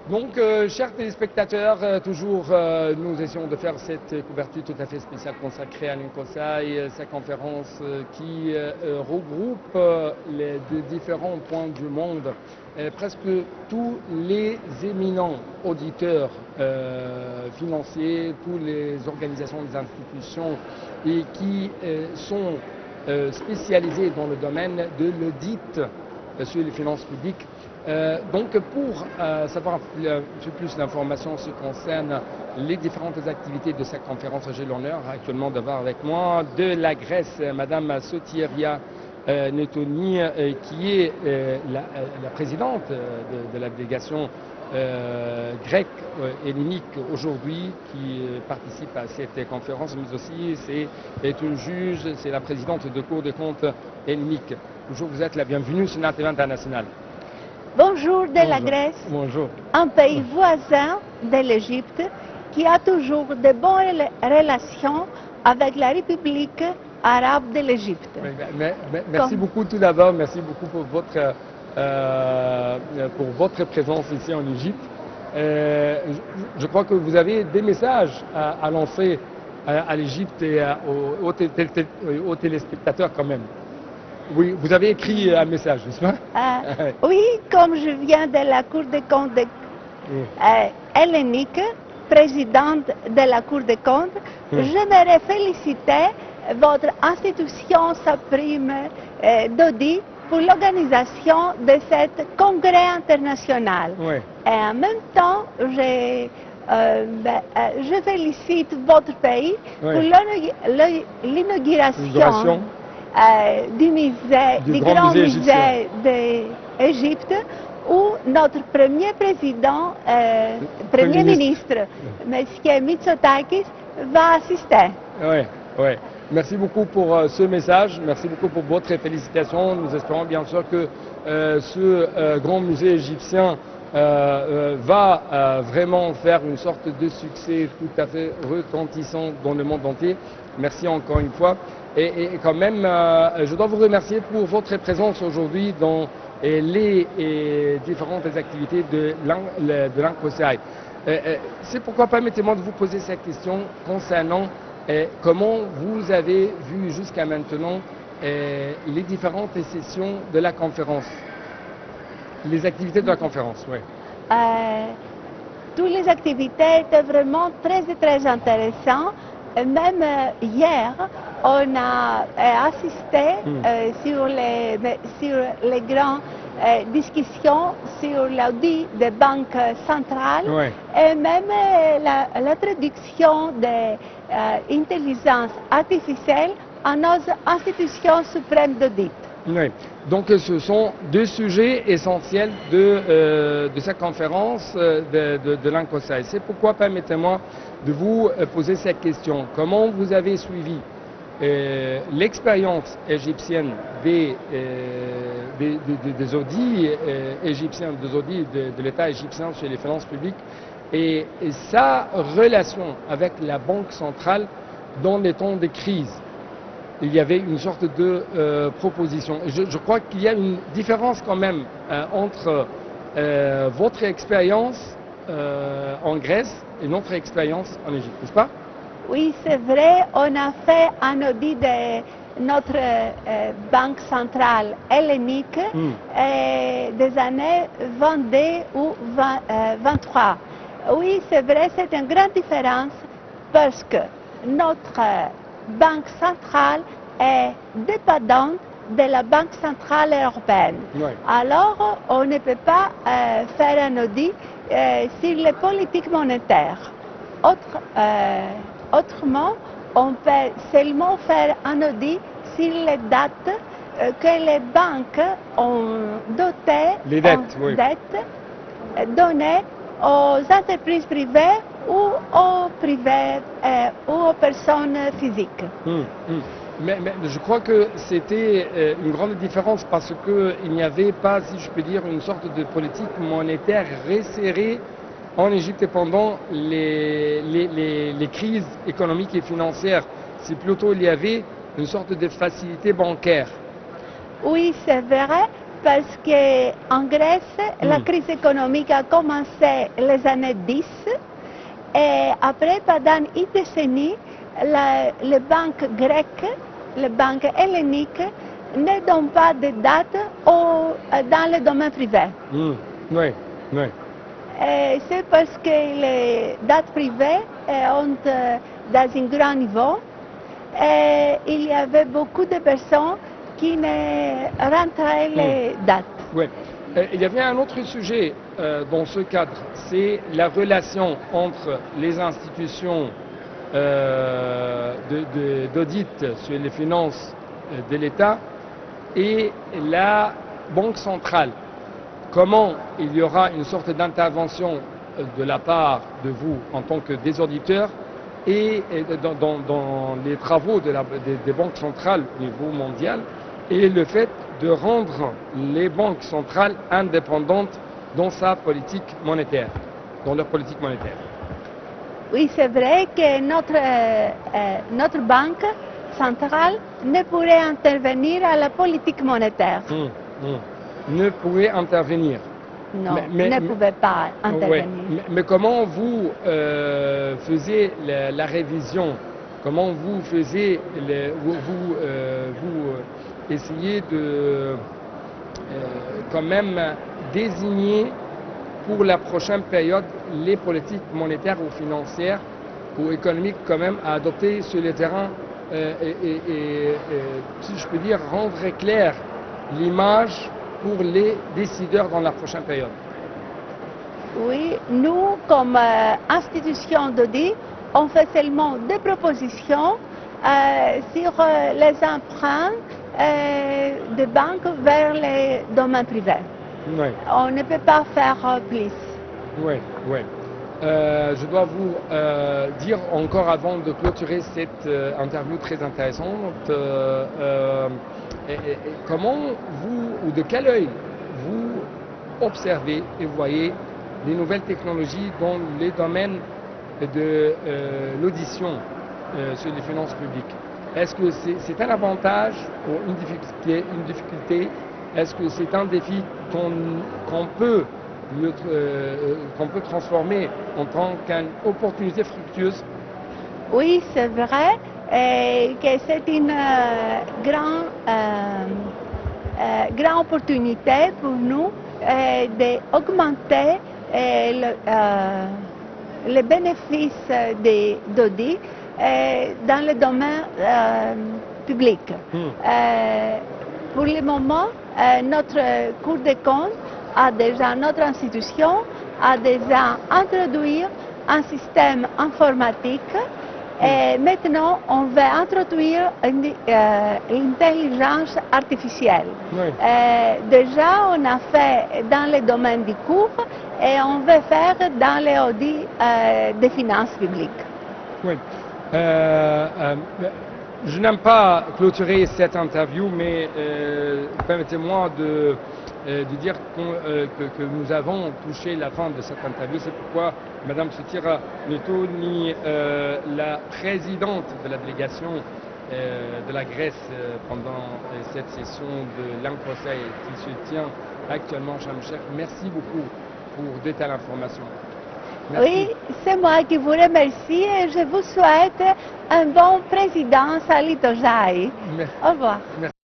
Donc, chers téléspectateurs, toujours nous essayons de faire cette couverture tout à fait spéciale consacrée à l'INCOSAI, sa conférence qui regroupe les différents points du monde, presque tous les éminents auditeurs financiers, toutes les organisations, les institutions et qui sont spécialisés dans le domaine de l'audit sur les finances publiques. Donc pour savoir un peu plus d'informations en ce qui concerne les différentes activités de cette conférence, j'ai l'honneur actuellement d'avoir avec moi de la Grèce, Madame Sotiria Netoni, qui est la présidente de la délégation grecque hellénique aujourd'hui, qui participe à cette conférence, mais aussi c'est une juge, c'est la présidente de Cour des comptes hellénique. Bonjour, vous êtes la bienvenue sur NATV International. Bonjour de la Grèce, Bonjour. Un pays voisin de l'Égypte qui a toujours de bonnes relations avec la République arabe de l'Égypte. Merci beaucoup tout d'abord, merci beaucoup pour votre présence ici en Égypte. Je crois que vous avez des messages à lancer à l'Égypte et aux téléspectateurs quand même. Oui, vous avez écrit un message, n'est-ce pas? Oui, comme je viens de la Cour des comptes hellénique, présidente de la Cour des comptes, j'aimerais féliciter votre institution suprême d'audit pour l'organisation de cet congrès international. Oui. Et en même temps, je félicite votre pays pour l'inauguration du grand musée d'Égypte, où notre premier président, premier ministre, M. Mitsotakis, va assister. Oui, oui. Merci beaucoup pour ce message, merci beaucoup pour votre félicitation. Nous espérons bien sûr que ce grand musée égyptien va vraiment faire une sorte de succès tout à fait retentissant dans le monde entier. Merci encore une fois. Et quand même, je dois vous remercier pour votre présence aujourd'hui dans les différentes activités de l'INCOSAI. C'est pourquoi permettez-moi de vous poser cette question concernant comment vous avez vu jusqu'à maintenant les différentes sessions de la conférence, les activités de la conférence. Oui. Toutes les activités étaient vraiment très intéressantes. Même hier, on a assisté sur les grandes discussions sur l'audit des banques centrales et même la traduction de l'intelligence artificielle à nos institutions suprêmes d'audit. Oui. Donc ce sont deux sujets essentiels de cette conférence de l'INCOSAI. C'est pourquoi permettez-moi de vous poser cette question. Comment vous avez suivi l'expérience égyptienne des audits égyptiens, des audits de l'État égyptien sur les finances publiques et sa relation avec la Banque centrale dans les temps de crise? Il y avait une sorte de proposition. Je crois qu'il y a une différence quand même entre votre expérience en Grèce et notre expérience en Égypte, n'est-ce pas? Oui, c'est vrai. On a fait un audit de notre banque centrale hellénique des années 22 ou 23. Oui, c'est vrai, c'est une grande différence parce que notre banque centrale est dépendante de la Banque centrale européenne. Oui. Alors, on ne peut pas faire un audit sur les politiques monétaires. Autrement, on peut seulement faire un audit sur les dates que les banques ont données aux entreprises privées ou aux personnes physiques. Mais je crois que c'était une grande différence parce qu'il n'y avait pas, si je peux dire, une sorte de politique monétaire resserrée en Égypte pendant les crises économiques et financières. C'est plutôt il y avait une sorte de facilité bancaire. Oui, c'est vrai, parce qu'en Grèce, la crise économique a commencé les années 10 et après, pendant une décennie, les banques grecques, les banques helléniques ne donnent pas de dettes dans le domaine privé. Oui, oui. C'est parce que les dettes privées ont dans un grand niveau et il y avait beaucoup de personnes qui ne rentraient les dettes. Oui. Il y avait un autre sujet dans ce cadre, c'est la relation entre les institutions d'audit sur les finances de l'État et la Banque centrale. Comment il y aura une sorte d'intervention de la part de vous en tant que des auditeurs et dans les travaux des banques centrales au niveau mondial et le fait de rendre les banques centrales indépendantes dans sa politique monétaire, dans leur politique monétaire. Oui, c'est vrai que notre banque centrale ne pourrait intervenir à la politique monétaire. Ne pouvait intervenir. Non, ne pouvait pas intervenir. Mais comment vous faisiez la révision? Comment vous faisiez, vous essayez de quand même désigner pour la prochaine période les politiques monétaires ou financières ou économiques quand même à adopter sur le terrain et si je peux dire, rendre clair l'image pour les décideurs dans la prochaine période? Oui, nous, comme institution d'audit, on fait seulement des propositions sur les emprunts des banques vers les domaines privés. Oui. On ne peut pas faire plus. Oui, oui. Je dois vous dire encore avant de clôturer cette interview très intéressante, comment vous, ou de quel œil vous observez et voyez les nouvelles technologies dans les domaines de l'audition sur les finances publiques? Est-ce que c'est un avantage ou une difficulté? Est-ce que c'est un défi qu'on peut transformer en tant qu'une opportunité fructueuse? Oui, c'est vrai que c'est une grande opportunité pour nous d'augmenter les bénéfices d'audit dans le domaine public. Pour le moment, notre Cour des comptes notre institution a déjà introduit un système informatique et maintenant on va introduire l'intelligence artificielle. Oui. Déjà on a fait dans le domaine du cours et on va faire dans les audits des finances publiques. Oui. Je n'aime pas clôturer cette interview, mais permettez-moi de dire que nous avons touché la fin de cette interview. C'est pourquoi Mme Sotira Netoni, la présidente de la délégation de la Grèce pendant cette session de l'Inconseil qui se tient actuellement à Sharm el-Sheikh, merci beaucoup pour de telles informations. Merci. Oui, c'est moi qui vous remercie et je vous souhaite un bon président Salih Tojai. Au revoir. Merci.